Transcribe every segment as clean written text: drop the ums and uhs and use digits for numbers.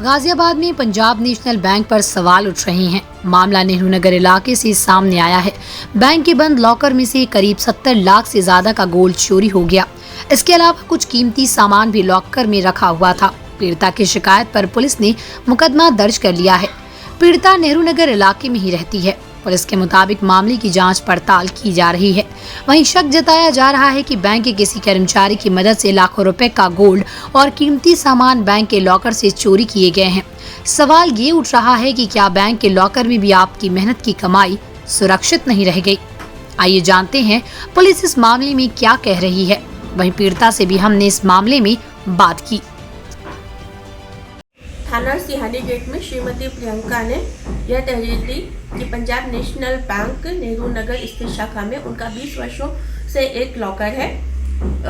गाजियाबाद में Punjab national bank पर सवाल उठ रहे हैं। मामला नेहरू नगर इलाके से सामने आया है। बैंक के बंद लॉकर में से करीब 70 लाख से ज्यादा का गोल्ड चोरी हो गया। इसके अलावा कुछ कीमती सामान भी लॉकर में रखा हुआ था। पीड़िता की शिकायत पर पुलिस ने मुकदमा दर्ज कर लिया है। पीड़िता नेहरू नगर इलाके में ही रहती है। पुलिस के मुताबिक मामले की जांच पड़ताल की जा रही है। वहीं शक जताया जा रहा है कि बैंक के किसी कर्मचारी की मदद से लाखों रुपए का गोल्ड और कीमती सामान बैंक के लॉकर से चोरी किए गए हैं। सवाल ये उठ रहा है कि क्या बैंक के लॉकर में भी आपकी मेहनत की कमाई सुरक्षित नहीं रह गई। आइए जानते हैं पुलिस इस मामले में क्या कह रही है। वहीं पीड़िता से भी हमने इस मामले में बात की। थाना सिहानी गेट में श्रीमती प्रियंका ने यह तहरीर दी कि पंजाब नेशनल बैंक नेहरू नगर स्थित शाखा में उनका 20 वर्षों से एक लॉकर है।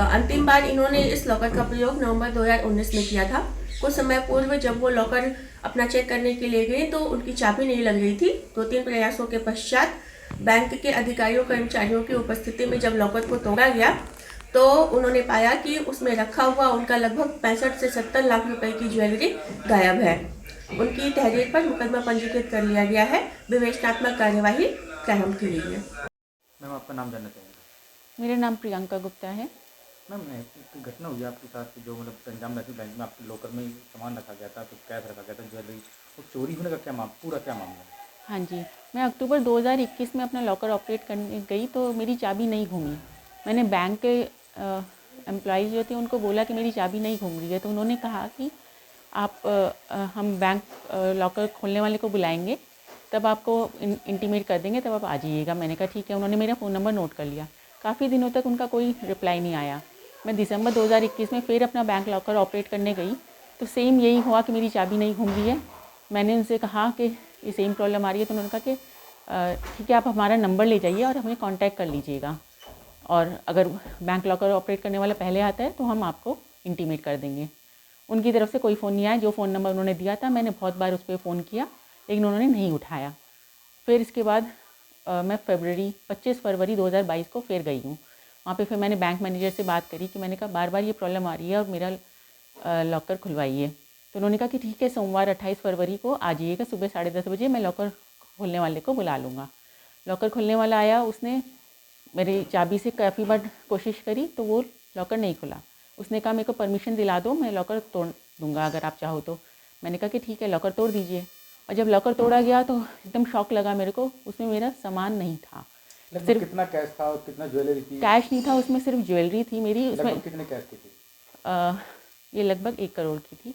अंतिम बार इन्होंने इस लॉकर का प्रयोग नवंबर 2019 में किया था। कुछ समय पूर्व जब वो लॉकर अपना चेक करने के लिए गए तो उनकी चाबी नहीं लग रही थी। 2-3 प्रयासों के पश्चात बैंक के अधिकारियों कर्मचारियों की उपस्थिति में जब लॉकर को तोड़ा गया तो उन्होंने पाया कि उसमें रखा हुआ उनका लगभग 65 से 70 लाख रुपए की ज्वेलरी गायब है। उनकी तहरीर पर मुकदमा पंजीकृत कर लिया गया है। विवेचनात्मक कार्यवाही प्रारंभ की गई है। मैम, आपका नाम जानना चाहेंगे? मेरा नाम प्रियंका गुप्ता है। मैम, एक घटना हुई आपके साथ जो मतलब पंजाब नेशनल बैंक में आपके लॉकर में सामान रखा गया था, तो कैश रखा गया था, ज्वेलरी, वो चोरी होने का पूरा क्या मामला है? हाँ जी, मैं अक्टूबर 2021 में अपना लॉकर ऑपरेट करने गई तो मेरी चाबी नहीं घूमी। मैंने बैंक के एम्प्लॉयज़ जो थे उनको बोला कि मेरी चाबी नहीं घूम रही है, तो उन्होंने कहा कि आप हम बैंक लॉकर खोलने वाले को बुलाएंगे, तब आपको इंटीमेट कर देंगे, तब आप आ जाइएगा। मैंने कहा ठीक है। उन्होंने मेरा फ़ोन नंबर नोट कर लिया। काफ़ी दिनों तक उनका कोई रिप्लाई नहीं आया। मैं दिसंबर 2021 में फिर अपना बैंक लॉकर ऑपरेट करने गई तो सेम यही हुआ कि मेरी चाबी नहीं घूम रही है। मैंने उनसे कहा कि ये सेम प्रॉब्लम आ रही है, तो उन्होंने कहा कि ठीक है, आप हमारा नंबर ले जाइए और हमें कांटेक्ट कर लीजिएगा, और अगर बैंक लॉकर ऑपरेट करने वाला पहले आता है तो हम आपको इंटीमेट कर देंगे। उनकी तरफ से कोई फ़ोन नहीं आया। जो फ़ोन नंबर उन्होंने दिया था मैंने बहुत बार उस पर फ़ोन किया, लेकिन उन्होंने नहीं उठाया। फिर इसके बाद मैं 25 फरवरी 2022 को फिर गई हूँ। वहाँ पे फिर मैंने बैंक मैनेजर से बात करी कि मैंने कहा बार बार ये प्रॉब्लम आ रही है और मेरा लॉकर खुलवाइए। तो उन्होंने कहा कि ठीक है, सोमवार 28 फरवरी को आ जाइएगा सुबह 10:30 बजे, मैं लॉकर खोलने वाले को बुला लूँगा। लॉकर खोलने वाला आया, उसने मेरी चाबी से काफ़ी बार कोशिश करी तो वो लॉकर नहीं खुला। उसने कहा मेरे को परमिशन दिला दो, मैं लॉकर तोड़ दूँगा अगर आप चाहो तो। मैंने कहा कि ठीक है, लॉकर तोड़ दीजिए। और जब लॉकर तोड़ा गया तो एकदम शॉक लगा मेरे को। उसमें मेरा सामान नहीं था। सिर्फ कितना कैश था और कितना ज्वेलरी थी? कैश नहीं था, उसमें सिर्फ ज्वेलरी थी मेरी। उसमें कितने कैश की थी? ये लगभग 1 करोड़ की थी।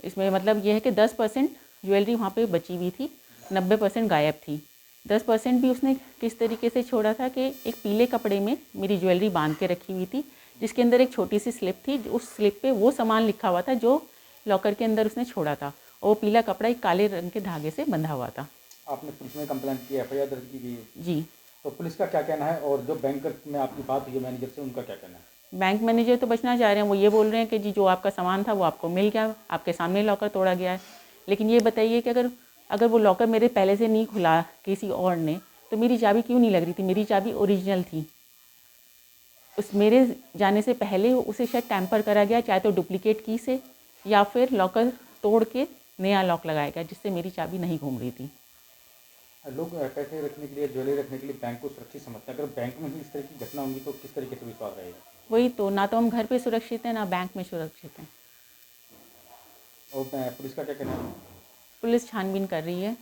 इसमें मतलब ये है कि 10% ज्वेलरी वहाँ पे बची हुई थी, 90% गायब थी। 10% भी उसने किस तरीके से छोड़ा था कि एक पीले कपड़े में मेरी ज्वेलरी बांध के रखी हुई थी, जिसके अंदर एक छोटी सी स्लिप थी। उस स्लिप पे वो सामान लिखा हुआ था जो लॉकर के अंदर उसने छोड़ा था, और वो पीला कपड़ा एक काले रंग के धागे से बंधा हुआ था। आपने पुलिस में कंप्लेंट की, FIR दर्ज की गई? जी। तो पुलिस का क्या कहना है, और जो बैंक में आपकी बात हुई मैनेजर से, उनका क्या कहना है? बैंक मैनेजर तो बचना चाह रहे हैं। वो ये बोल रहे हैं कि जी जो आपका सामान था वो आपको मिल गया, आपके सामने लॉकर तोड़ा गया है। लेकिन ये बताइए कि अगर वो लॉकर मेरे पहले से नहीं खुला किसी और ने, तो मेरी चाबी क्यों नहीं लग रही थी? मेरी चाबी ओरिजिनल थी। उस मेरे जाने से पहले उसे शायद टैम्पर करा गया, चाहे तो डुप्लीकेट की से या फिर लॉकर तोड़ के नया लॉक लगाया गया, जिससे मेरी चाबी नहीं घूम रही थी। लोग पैसे रखने के लिए, ज्वेलरी रखने के लिए बैंक को सुरक्षित समझते हैं। अगर बैंक में भी इस तरह की घटना होगी तो किस तरीके से विश्वास रहेगा? वही तो, ना तो हम घर पे सुरक्षित हैं, ना बैंक में सुरक्षित हैं। और पुलिस का क्या कहना है? पुलिस छानबीन कर रही है।